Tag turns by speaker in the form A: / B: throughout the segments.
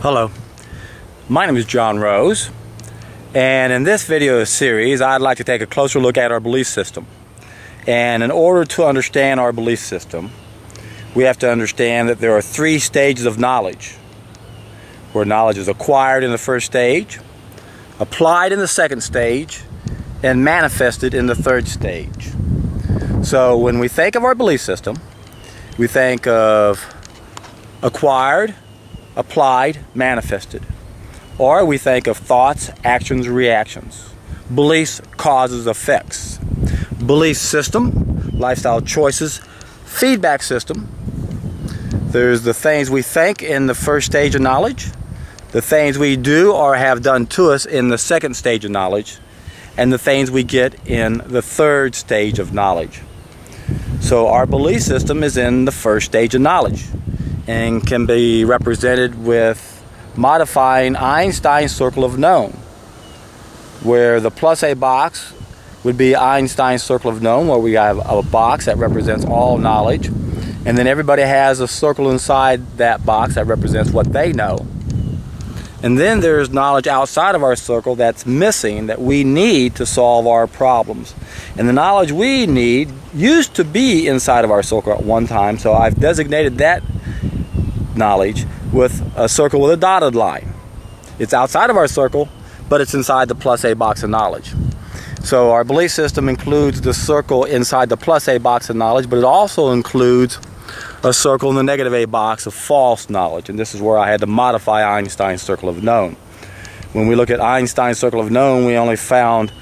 A: Hello, my name is John Rose, and in this video series I'd like to take a closer look at our belief system. And in order to understand our belief system, we have to understand that there are three stages of knowledge, where knowledge is acquired in the first stage, applied in the second stage, and manifested in the third stage. So when we think of our belief system, we think of acquired, applied, manifested. Or we think of thoughts, actions, reactions. Beliefs, causes, effects. Belief system, lifestyle choices, feedback system. There's the things we think in the first stage of knowledge, the things we do or have done to us in the second stage of knowledge, and the things we get in the third stage of knowledge. So our belief system is in the first stage of knowledge and can be represented with modifying Einstein's circle of known, where the plus A box would be Einstein's circle of known, where we have a box that represents all knowledge, and then everybody has a circle inside that box that represents what they know. And then there's knowledge outside of our circle that's missing, that we need to solve our problems. And the knowledge we need used to be inside of our circle at one time, so I've designated that knowledge with a circle with a dotted line. It's outside of our circle, but it's inside the plus A box of knowledge. So our belief system includes the circle inside the plus A box of knowledge, but it also includes a circle in the negative A box of false knowledge. And this is where I had to modify Einstein's circle of known. When we look at Einstein's circle of known, we only found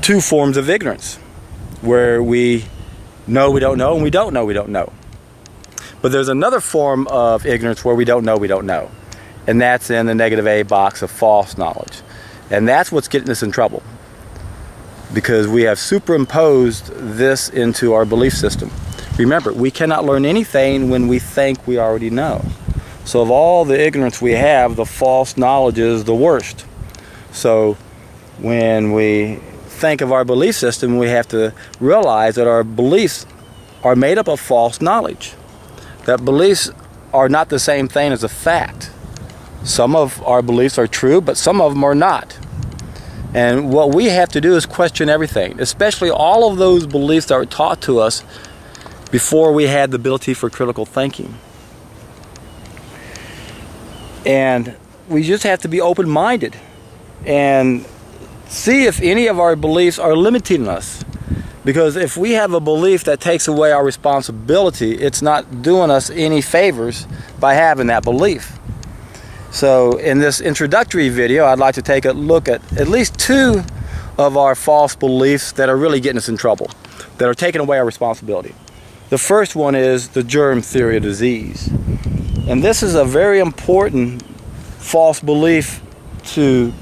A: two forms of ignorance, where we know we don't know and we don't know we don't know. But there's another form of ignorance where we don't know, and that's in the negative A box of false knowledge. And that's what's getting us in trouble, because we have superimposed this into our belief system. Remember, we cannot learn anything when we think we already know. So of all the ignorance we have, the false knowledge is the worst. So when we think of our belief system, we have to realize that our beliefs are made up of false knowledge. That beliefs are not the same thing as a fact. Some of our beliefs are true, but some of them are not. And what we have to do is question everything, especially all of those beliefs that were taught to us before we had the ability for critical thinking. And we just have to be open-minded and see if any of our beliefs are limiting us. Because if we have a belief that takes away our responsibility, it's not doing us any favors by having that belief. So in this introductory video, I'd like to take a look at least two of our false beliefs that are really getting us in trouble, that are taking away our responsibility. The first one is the germ theory of disease. And this is a very important false belief to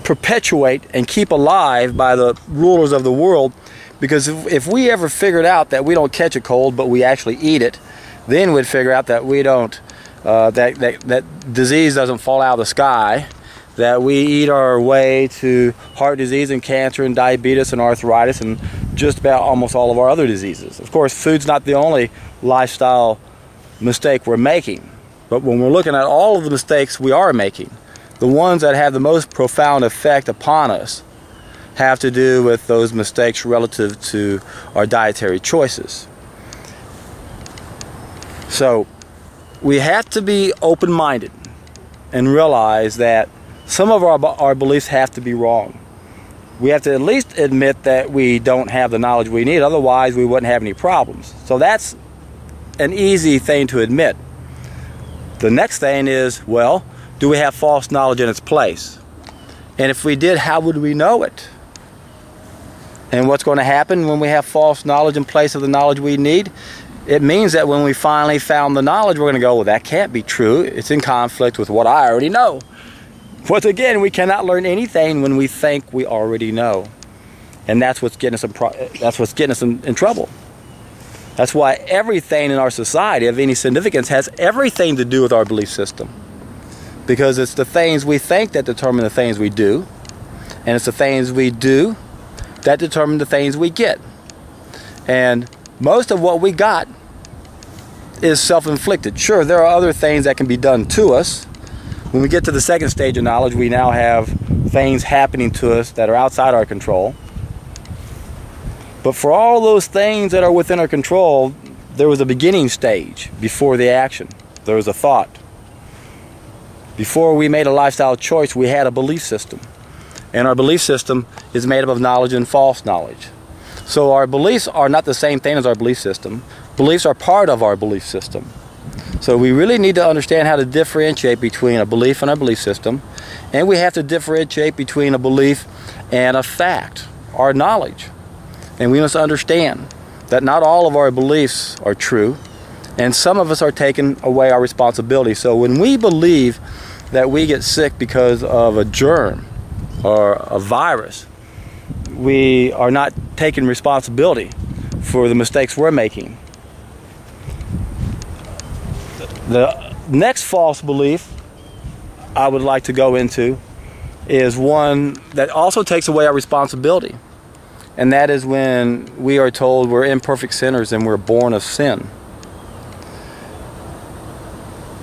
A: perpetuate and keep alive by the rulers of the world, because if we ever figured out that we don't catch a cold but we actually eat it, then we'd figure out that we don't that disease doesn't fall out of the sky, that we eat our way to heart disease and cancer and diabetes and arthritis and just about almost all of our other diseases. Of course, food's not the only lifestyle mistake we're making, but when we're looking at all of the mistakes we are making, the ones that have the most profound effect upon us have to do with those mistakes relative to our dietary choices. So we have to be open-minded and realize that some of our beliefs have to be wrong. We have to at least admit that we don't have the knowledge we need, otherwise we wouldn't have any problems. So that's an easy thing to admit. The next thing is, well, do we have false knowledge in its place? And if we did, how would we know it? And what's going to happen when we have false knowledge in place of the knowledge we need? It means that when we finally found the knowledge, we're going to go, well, that can't be true. It's in conflict with what I already know. Once again, we cannot learn anything when we think we already know. And that's what's getting us in trouble. That's why everything in our society of any significance has everything to do with our belief system. Because it's the things we think that determine the things we do, and it's the things we do that determine the things we get. And most of what we got is self-inflicted. Sure, there are other things that can be done to us. When we get to the second stage of knowledge, we now have things happening to us that are outside our control. But for all those things that are within our control, there was a beginning stage before the action. There was a thought. Before we made a lifestyle choice, we had a belief system. And our belief system is made up of knowledge and false knowledge. So our beliefs are not the same thing as our belief system. Beliefs are part of our belief system. So we really need to understand how to differentiate between a belief and our belief system. And we have to differentiate between a belief and a fact, our knowledge. And we must understand that not all of our beliefs are true, and some of us are taking away our responsibility. So when we believe that we get sick because of a germ or a virus, we are not taking responsibility for the mistakes we're making. The next false belief I would like to go into is one that also takes away our responsibility. And that is when we are told we're imperfect sinners and we're born of sin.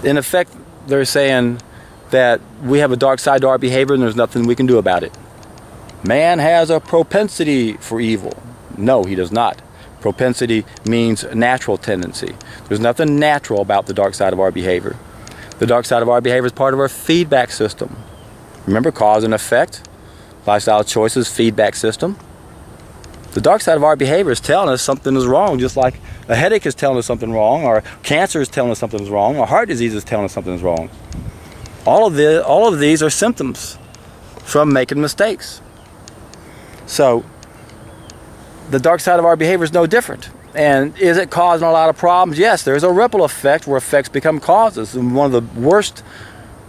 A: In effect, they're saying that we have a dark side to our behavior and there's nothing we can do about it. Man has a propensity for evil. No, he does not. Propensity means natural tendency. There's nothing natural about the dark side of our behavior. The dark side of our behavior is part of our feedback system. Remember, cause and effect, lifestyle choices, feedback system. The dark side of our behavior is telling us something is wrong, just like a headache is telling us something wrong, or cancer is telling us something is wrong, or heart disease is telling us something is wrong. All of these are symptoms from making mistakes. So the dark side of our behavior is no different. And is it causing a lot of problems? Yes, there's a ripple effect where effects become causes. And one of the worst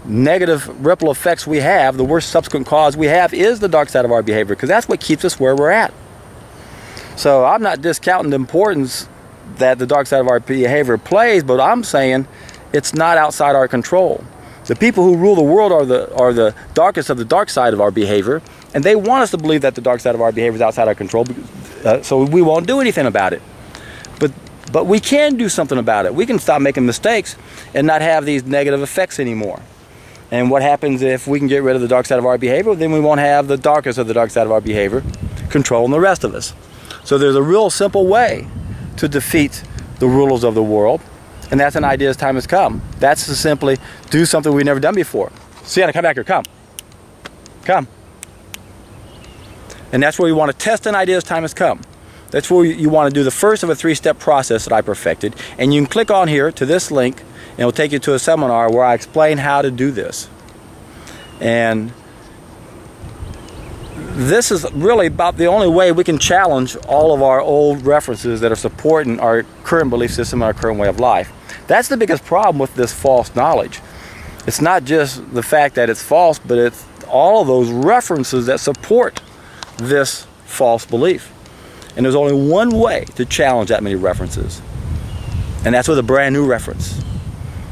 A: negative ripple effects we have, the worst subsequent cause we have, is the dark side of our behavior, because that's what keeps us where we're at. So I'm not discounting the importance that the dark side of our behavior plays, but I'm saying it's not outside our control. The people who rule the world are the darkest of the dark side of our behavior, and they want us to believe that the dark side of our behavior is outside our control, so we won't do anything about it. But we can do something about it. We can stop making mistakes and not have these negative effects anymore. And what happens if we can get rid of the dark side of our behavior? Then we won't have the darkest of the dark side of our behavior controlling the rest of us. So there's a real simple way to defeat the rulers of the world, and that's an idea as time has come. That's to simply do something we've never done before. Sienna, come back here, come. Come. And that's where you want to test an idea as time has come. That's where you want to do the first of a three-step process that I perfected. And you can click on here to this link, and it will take you to a seminar where I explain how to do this. And this is really about the only way we can challenge all of our old references that are supporting our current belief system and our current way of life. That's the biggest problem with this false knowledge. It's not just the fact that it's false, but it's all of those references that support this false belief. And there's only one way to challenge that many references. And that's with a brand new reference.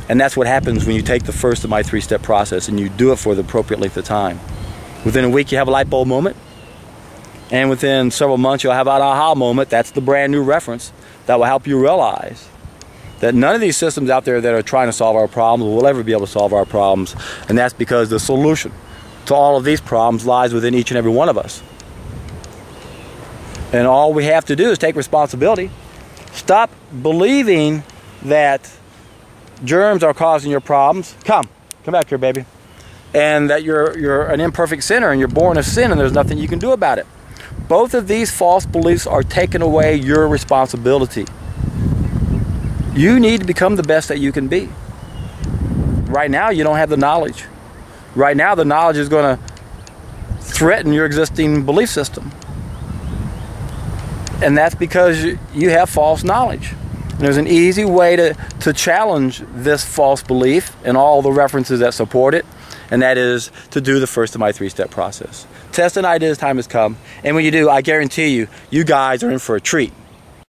A: And that's what happens when you take the first of my three-step process and you do it for the appropriate length of time. Within a week, you have a light bulb moment. And within several months, you'll have an aha moment. That's the brand new reference that will help you realize that none of these systems out there that are trying to solve our problems will ever be able to solve our problems. And that's because the solution to all of these problems lies within each and every one of us. And all we have to do is take responsibility. Stop believing that germs are causing your problems. Come back here, baby. And that you're an imperfect sinner and you're born of sin and there's nothing you can do about it. Both of these false beliefs are taking away your responsibility. You need to become the best that you can be. Right now, you don't have the knowledge. Right now, the knowledge is going to threaten your existing belief system. And that's because you have false knowledge. And there's an easy way to challenge this false belief and all the references that support it, and that is to do the first of my three-step process. Test an idea as time has come, and when you do, I guarantee you, you guys are in for a treat.